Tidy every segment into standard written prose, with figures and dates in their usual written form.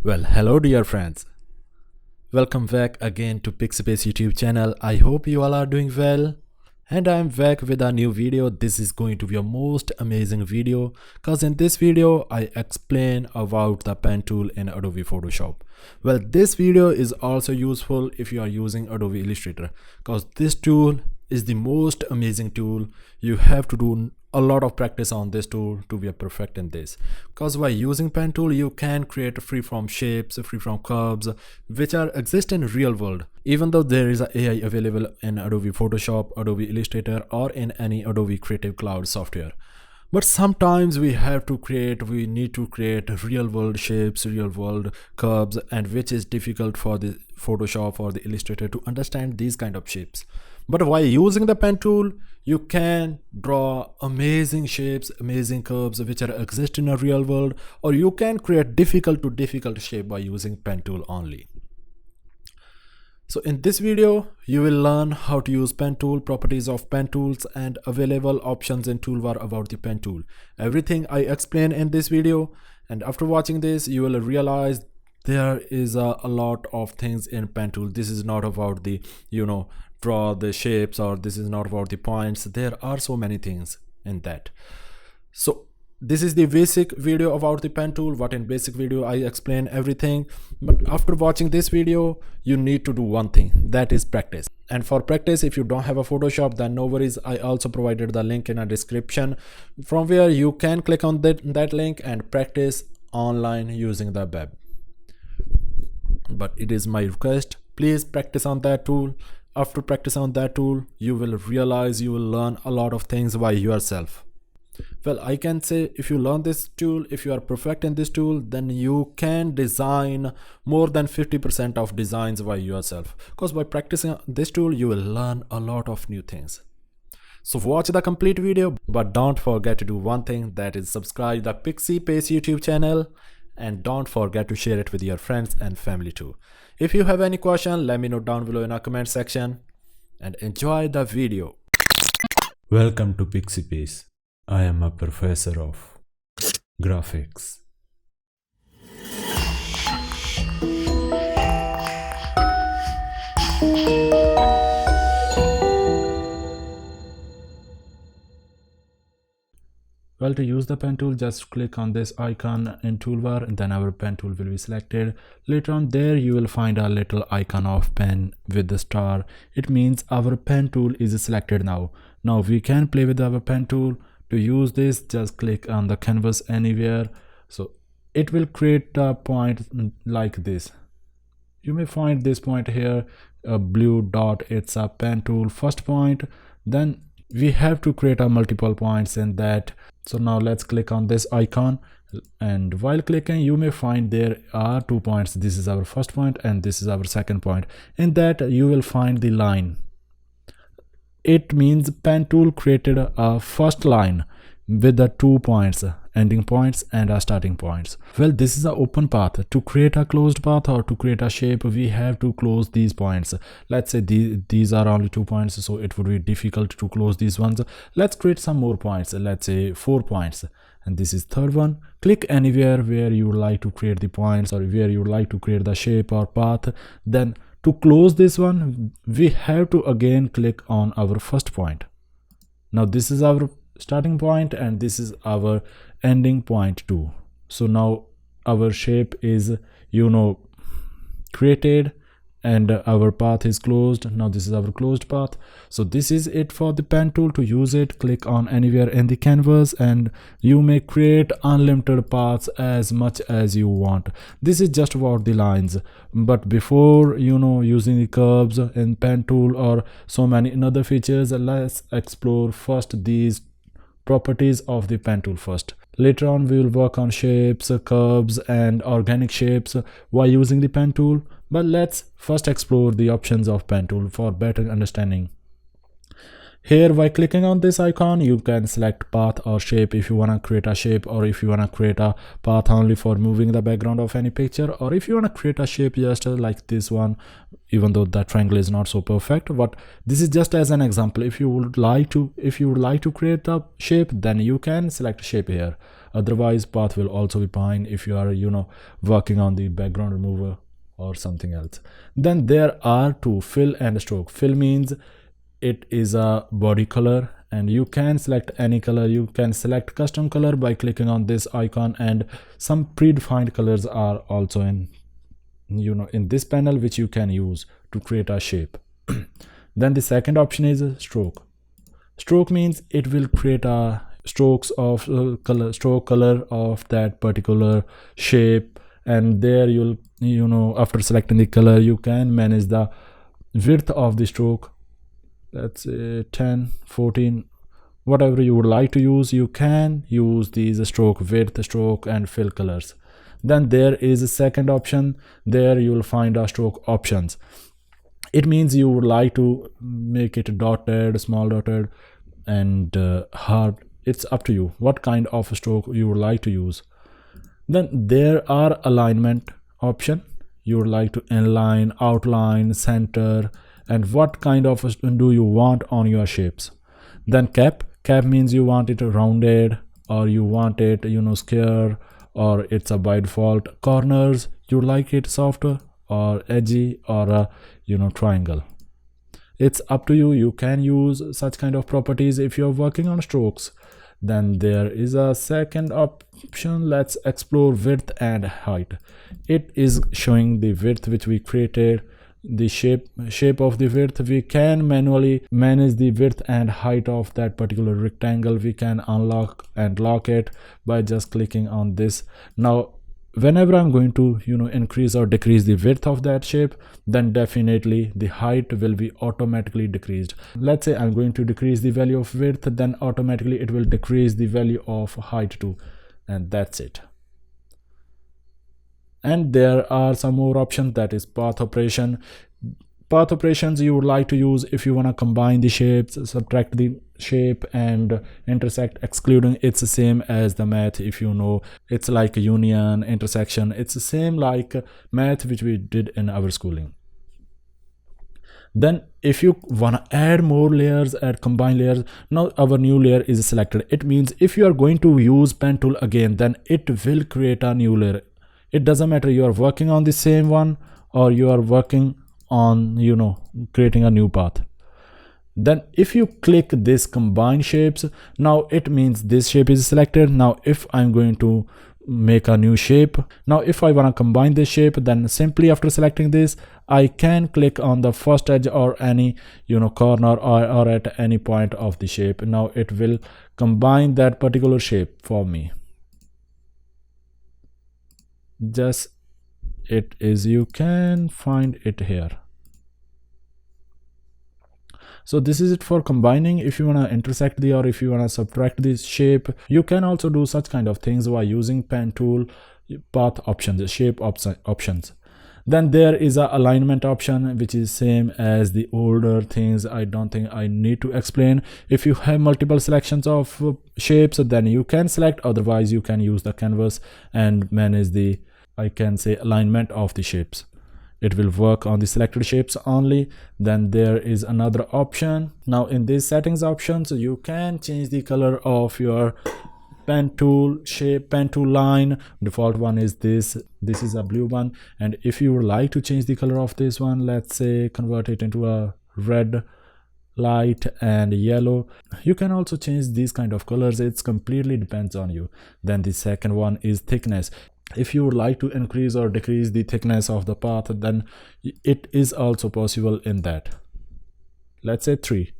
Well, hello dear friends. Welcome back again to PIXIPACE YouTube channel. I hope you all are doing well. And I'm back with a new video. This is going to be a most amazing video because in this video I explain about the pen tool in Adobe Photoshop. Well, this video is also useful if you are using Adobe Illustrator because this tool is the most amazing tool. You have to do a lot of practice on this tool to be perfect in this, because by using pen tool you can create freeform shapes, freeform curves which are exist in real world. Even though there is a AI available in Adobe Photoshop, Adobe Illustrator, or in any Adobe Creative Cloud software, but sometimes we need to create real world shapes, real world curves, and which is difficult for the Photoshop or the Illustrator to understand these kind of shapes. But while using the pen tool, you can draw amazing shapes, amazing curves which are exist in a real world, or you can create difficult to difficult shape by using pen tool only. So in this video, you will learn how to use pen tool, properties of pen tools, and available options in toolbar about the pen tool. Everything I explain in this video, and after watching this, you will realize there is a lot of things in pen tool. This is not about the, draw the shapes, or this is not about the points. There are so many things in that. So this is the basic video about the pen tool. What in basic video I explain everything, but after watching this video you need to do one thing, that is practice. And for practice, if you don't have a Photoshop, then no worries, I also provided the link in a description from where you can click on that link and practice online using the web. But it is my request, please practice on that tool. After practice on that tool, you will realize you will learn a lot of things by yourself. Well, I can say if you learn this tool, if you are perfect in this tool, then you can design more than 50% of designs by yourself, because by practicing this tool you will learn a lot of new things. So watch the complete video, but don't forget to do one thing, that is subscribe the PIXIPACE YouTube channel, and don't forget to share it with your friends and family too. If you have any question, let me know down below in our comment section, and enjoy the video. Welcome to PIXIPACE. I am a professor of graphics. Well, to use the pen tool, just click on this icon in toolbar, and then our pen tool will be selected. Later on there you will find a little icon of pen with the star. It means our pen tool is selected now. Now we can play with our pen tool. To use this, just click on the canvas anywhere. So it will create a point like this. You may find this point here, a blue dot, it's a pen tool first point. Then we have to create a multiple points in that. So now let's click on this icon, and while clicking you may find there are 2 points. This is our first point and this is our second point. In that you will find the line. It means pen tool created a first line with the 2 points, ending points and a starting points. Well, this is an open path. To create a closed path or to create a shape, we have to close these points. Let's say these are only 2 points, so it would be difficult to close these ones. Let's create some more points. Let's say 4 points, and this is third one. Click anywhere where you would like to create the points or where you would like to create the shape or path. Then to close this one, we have to again click on our first point. Now this is our starting point and this is our ending point too. So now our shape is created and our path is closed. Now this is our closed path. So this is it for the pen tool. To use it, click on anywhere in the canvas and you may create unlimited paths as much as you want. This is just about the lines, but before using the curves in pen tool or so many other features, let's explore first these properties of the pen tool first. Later on we will work on shapes, curves, and organic shapes while using the pen tool, but let's first explore the options of pen tool for better understanding. Here, by clicking on this icon, you can select path or shape if you want to create a shape, or if you want to create a path only for moving the background of any picture, or if you want to create a shape just like this one, even though that triangle is not so perfect. But this is just as an example. If you would like to create a shape, then you can select shape here. Otherwise path will also be fine if you are working on the background remover or something else. Then there are two, fill and stroke. Fill means it is a body color and you can select any color. You can select custom color by clicking on this icon, and some predefined colors are also in in this panel, which you can use to create a shape. Then the second option is stroke. Stroke means it will create a strokes of stroke color of that particular shape, and there you'll after selecting the color you can manage the width of the stroke. Let's say 10, 14, whatever you would like to use. You can use these stroke width, stroke and fill colors. Then there is a second option. There you will find a stroke options. It means you would like to make it dotted, small dotted and hard. It's up to you what kind of stroke you would like to use. Then there are alignment option. You would like to inline, outline, center, and what kind of do you want on your shapes. Then cap means you want it rounded or you want it square, or it's a by default. Corners, you like it softer or edgy or a triangle. It's up to you. You can use such kind of properties if you're working on strokes. Then there is a second option. Let's explore width and height. It is showing the width which we created, the shape of the width. We can manually manage the width and height of that particular rectangle. We can unlock and lock it by just clicking on this. Now whenever I'm going to increase or decrease the width of that shape, then definitely the height will be automatically decreased. Let's say I'm going to decrease the value of width, then automatically it will decrease the value of height too, and that's it. And there are some more options, that is path operation. Path operations you would like to use if you want to combine the shapes, subtract the shape and intersect, excluding. It's the same as the math. If it's like a union, intersection, it's the same like math which we did in our schooling. Then if you want to add more layers, add combine layers, now our new layer is selected. It means if you are going to use pen tool again, then it will create a new layer. It doesn't matter you are working on the same one or you are working on creating a new path. Then if you click this combine shapes, now it means this shape is selected. Now if I'm going to make a new shape, now if I want to combine this shape, then simply after selecting this I can click on the first edge or any corner or at any point of the shape. Now it will combine that particular shape for me. Just it is, you can find it here. So this is it for combining. If you want to intersect the or if you want to subtract this shape, you can also do such kind of things by using pen tool, path options, shape options. Then there is a alignment option which is same as the older things. I don't think I need to explain. If you have multiple selections of shapes, then you can select, otherwise you can use the canvas and manage the, I can say, alignment of the shapes. It will work on the selected shapes only. Then there is another option. Now in these settings options, you can change the color of your pen tool shape, pen tool line. Default one is this is a blue one, and if you would like to change the color of this one, let's say convert it into a red, light and yellow, you can also change these kind of colors. It's completely depends on you. Then the second one is thickness. If you would like to increase or decrease the thickness of the path, then it is also possible in that. Let's say 3,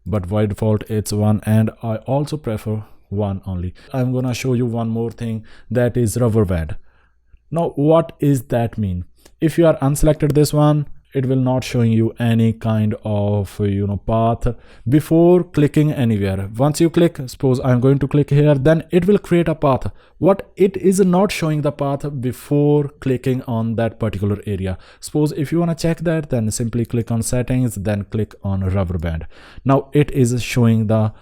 but by default it's 1, and I also prefer 1 only. I'm gonna show you one more thing, that is rubber band. Now what is that mean? If you are unselected this one, it will not showing you any kind of path before clicking anywhere. Once you click, suppose I'm going to click here, then it will create a path. What it is not showing the path before clicking on that particular area. Suppose if you want to check that, then simply click on settings, then click on rubber band. Now it is showing the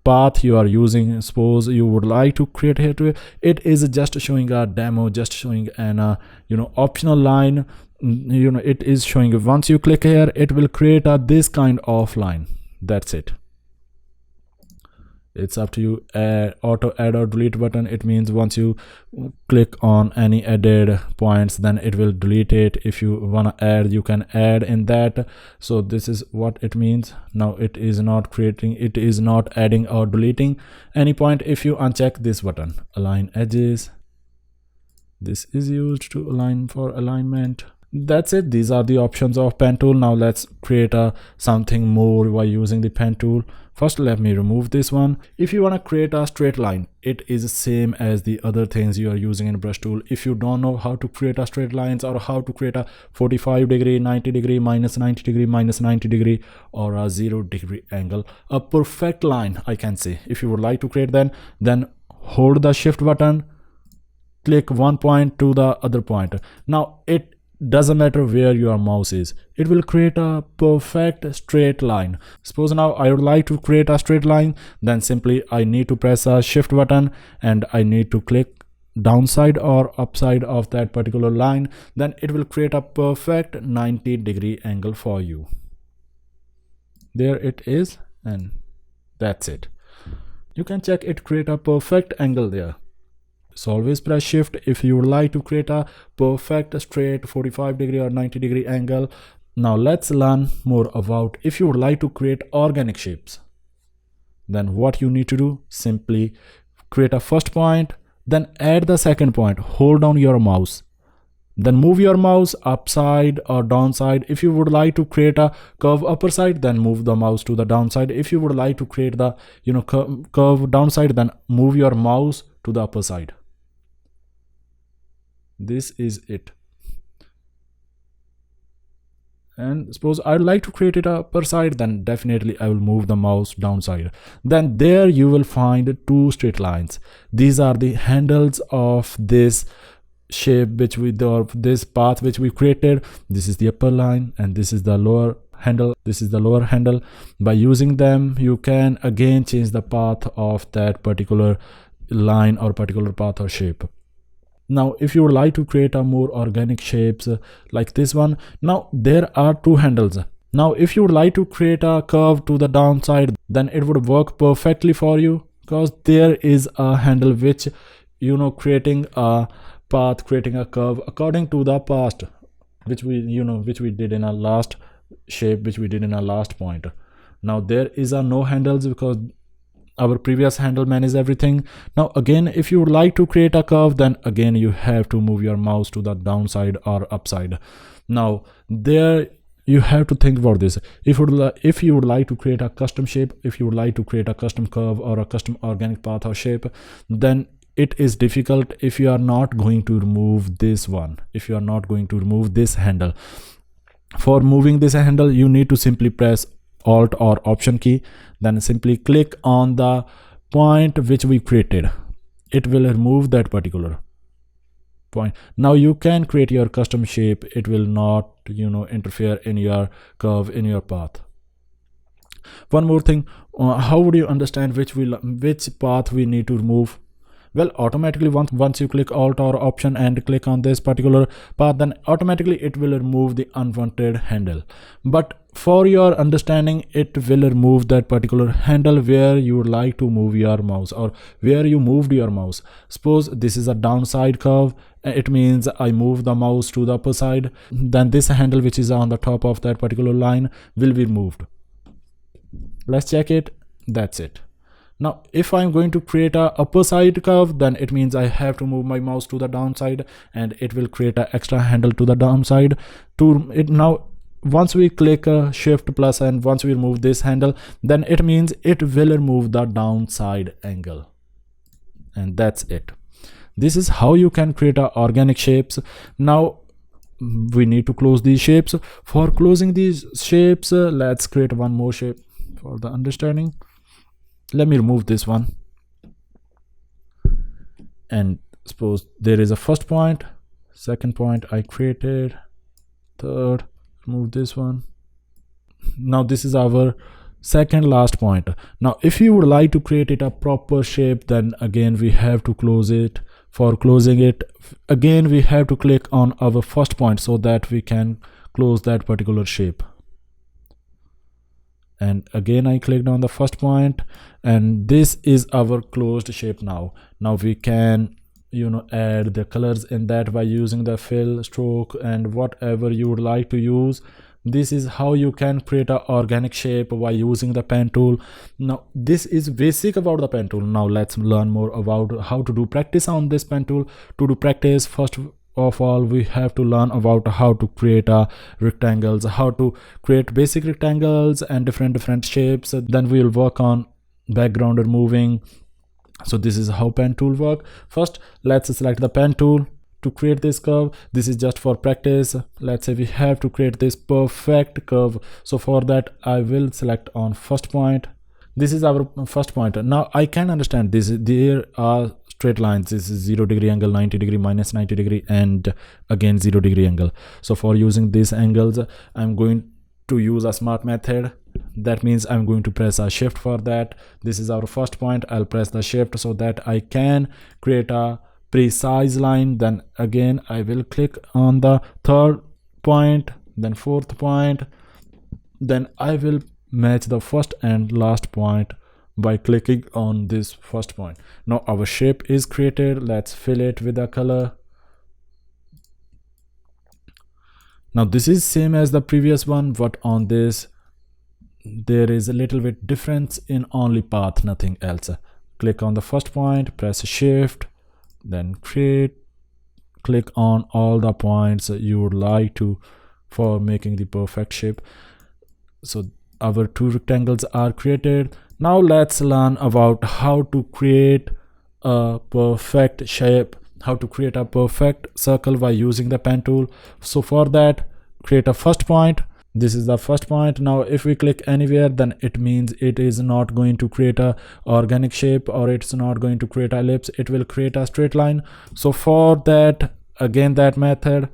path you are using. Suppose you would like to create here to it is just showing a demo, just showing an optional line. It is showing once you click here, it will create this kind of line. That's it. It's up to you. Auto add or delete button, it means once you click on any added points, then it will delete it. If you want to add, you can add in that. So this is what it means. Now it is not creating, it is not adding or deleting any point. If you uncheck this button, align edges, this is used to align for alignment. That's it. These are the options of pen tool. Now let's create something more by using the pen tool. First, let me remove this one. If you want to create a straight line, it is the same as the other things you are using in brush tool. If you don't know how to create a straight lines, or how to create a 45 degree, 90 degree, minus 90 degree, minus 90 degree, or a 0 degree angle, a perfect line, I can say. If you would like to create then hold the shift button, click one point to the other point. Now it doesn't matter where your mouse is, it will create a perfect straight line. Suppose now I would like to create a straight line, then simply I need to press a shift button and I need to click downside or upside of that particular line. Then it will create a perfect 90-degree angle for you. There it is, and that's it. You can check it create a perfect angle there. So always press shift if you would like to create a perfect straight 45 degree or 90 degree angle. Now let's learn more about if you would like to create organic shapes. Then what you need to do, simply create a first point, then add the second point, hold down your mouse, then move your mouse upside or downside. If you would like to create a curve upper side, then move the mouse to the downside. If you would like to create the curve downside, then move your mouse to the upper side. This is it. And suppose I'd like to create it upper side, then definitely I will move the mouse downside. Then there you will find two straight lines. These are the handles of this shape which this path which we created. This is the upper line and this is the lower handle. This is the lower handle. By using them, you can again change the path of that particular line or particular path or shape. Now if you would like to create a more organic shapes like this one, now there are two handles. Now if you would like to create a curve to the downside, then it would work perfectly for you, because there is a handle which creating a path, creating a curve according to the past, which we did in our last shape, which we did in our last point. Now there is a no handles because our previous handle manages everything. Now again, if you would like to create a curve, then again you have to move your mouse to the downside or upside. Now there you have to think about this. If you would like to create a custom shape, if you would like to create a custom curve or a custom organic path or shape, then it is difficult if you are not going to remove this one, if you are not going to remove this handle. For moving this handle, you need to simply press Alt or Option key, then simply click on the point which we created. It will remove that particular point. Now you can create your custom shape. It will not interfere in your curve, in your path. One more thing, how would you understand which path we need to remove? Well, automatically once you click Alt or Option and click on this particular path, then automatically it will remove the unwanted handle. But for your understanding, it will remove that particular handle where you would like to move your mouse or where you moved your mouse. Suppose this is a downside curve, it means I move the mouse to the upper side, then this handle which is on the top of that particular line will be moved. Let's check it. That's it. Now if I'm going to create a upper side curve, then it means I have to move my mouse to the downside and it will create an extra handle to the downside. Now once we click shift plus and once we remove this handle, then it means it will remove the downside angle. And that's it. This is how you can create organic shapes. Now we need to close these shapes. For closing these shapes, let's create one more shape for the understanding. Let me remove this one, and suppose there is a first point, second point I created, third, remove this one. Now this is our second last point. Now if you would like to create it a proper shape, then again we have to close it. For closing it, again we have to click on our first point so that we can close that particular shape. and again I clicked on the first point, and this is our closed shape. Now we can add the colors in that by using the fill, stroke, and whatever you would like to use. This is how you can create an organic shape by using the pen tool. Now this is basic about the pen tool. Now let's learn more about how to do practice on this pen tool. To do practice, first of all we have to learn about how to create rectangles, how to create basic rectangles and different shapes. Then we'll work on background removing. So this is how pen tool work. First let's select the pen tool to create this curve. This is just for practice. Let's say we have to create this perfect curve. So for that I will select on first point. This is our first point. Now I can understand this, there are straight lines. This is 0 degree angle, 90 degree, minus 90 degree, and again 0 degree angle. So for using these angles I'm going to use a smart method. That means I'm going to press a shift for that. This is our first point. I'll press the shift so that I can create a precise line. Then again I will click on the third point, then fourth point. Then I will match the first and last point by clicking on this first point. Now our shape is created. Let's fill it with a color. Now this is same as the previous one, but on this there is a little bit difference in only path, nothing else. Click on the first point, press shift, then click on all the points you would like to for making the perfect shape. So our two rectangles are created. Now let's learn about how to create a perfect shape, how to create a perfect circle by using the pen tool. So for that, create a first point. This is the first point. Now if we click anywhere, then it means it is not going to create a organic shape, or it's not going to create an ellipse. It will create a straight line. So for that, again that method,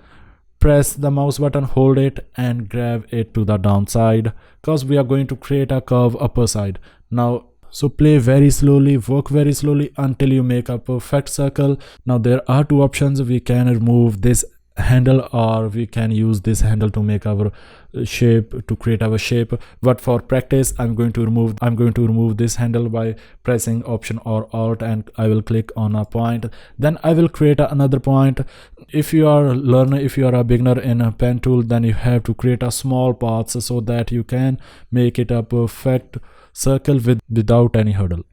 press the mouse button, hold it and grab it to the downside, because we are going to create a curve upper side. Now so play very slowly, work very slowly until you make a perfect circle. Now there are two options. We can remove this handle, or we can use this handle to make our shape, to create our shape. But for practice I'm going to remove this handle by pressing Option or Alt, and I will click on a point. Then I will create another point. If you are a beginner in a pen tool, then you have to create a small paths so that you can make it a perfect circle without any hurdle.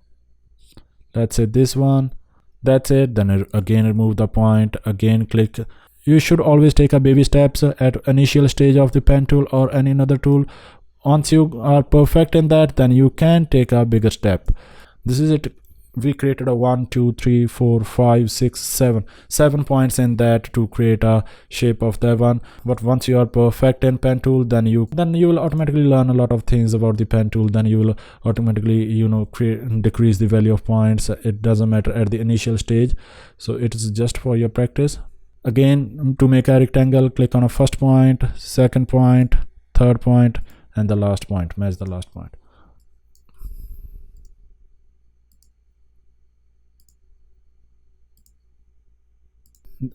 Let's say this one. That's it. Then again remove the point, again click. You should always take a baby steps at initial stage of the pen tool or any other tool. Once you are perfect in that, then you can take a bigger step. This is it. We created a 1 2 3 4 5 6 7 points in that to create a shape of that one. But once you are perfect in pen tool, then you will automatically learn a lot of things about the pen tool. Then you will automatically decrease the value of points. It doesn't matter at the initial stage. So it is just for your practice. Again, to make a rectangle, click on a first point, second point, third point, and the last point. Match the last point.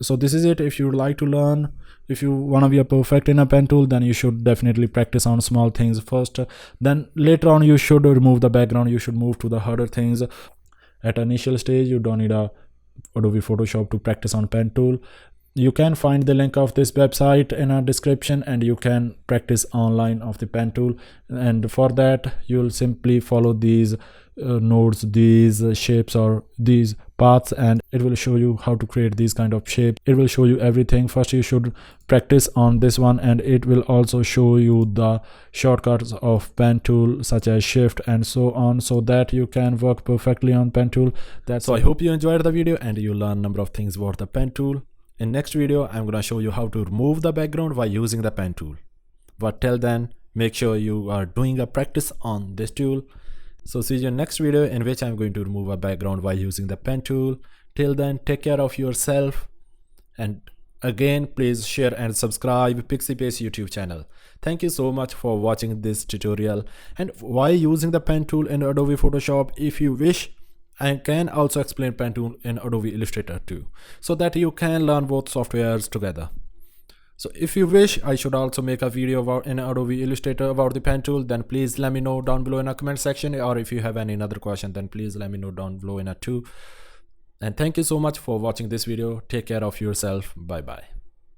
So this is it. If you would like to learn, if you want to be a perfect in a pen tool, then you should definitely practice on small things first. Then later on you should remove the background. You should move to the harder things. At initial stage you don't need a Adobe Photoshop to practice on pen tool. You can find the link of this website in our description, and you can practice online of the pen tool. And for that you'll simply follow these nodes, these shapes or these paths, and it will show you how to create these kind of shapes. It will show you everything. First you should practice on this one, and it will also show you the shortcuts of pen tool such as shift and so on, so that you can work perfectly on pen tool. So I hope you enjoyed the video and you learn number of things about the pen tool. In next video I'm gonna show you how to remove the background by using the pen tool. But till then, make sure you are doing a practice on this tool. So see you in next video, in which I'm going to remove a background by using the pen tool. Till then, take care of yourself, and again please share and subscribe PIXIPACE YouTube channel. Thank you so much for watching this tutorial. And why using the pen tool in Adobe Photoshop, if you wish, I can also explain pen tool in Adobe Illustrator too, so that you can learn both softwares together. So if you wish I should also make a video about in Adobe Illustrator about the pen tool, then please let me know down below in a comment section, or if you have any other question, then please let me know down below in a too. And thank you so much for watching this video. Take care of yourself. Bye bye.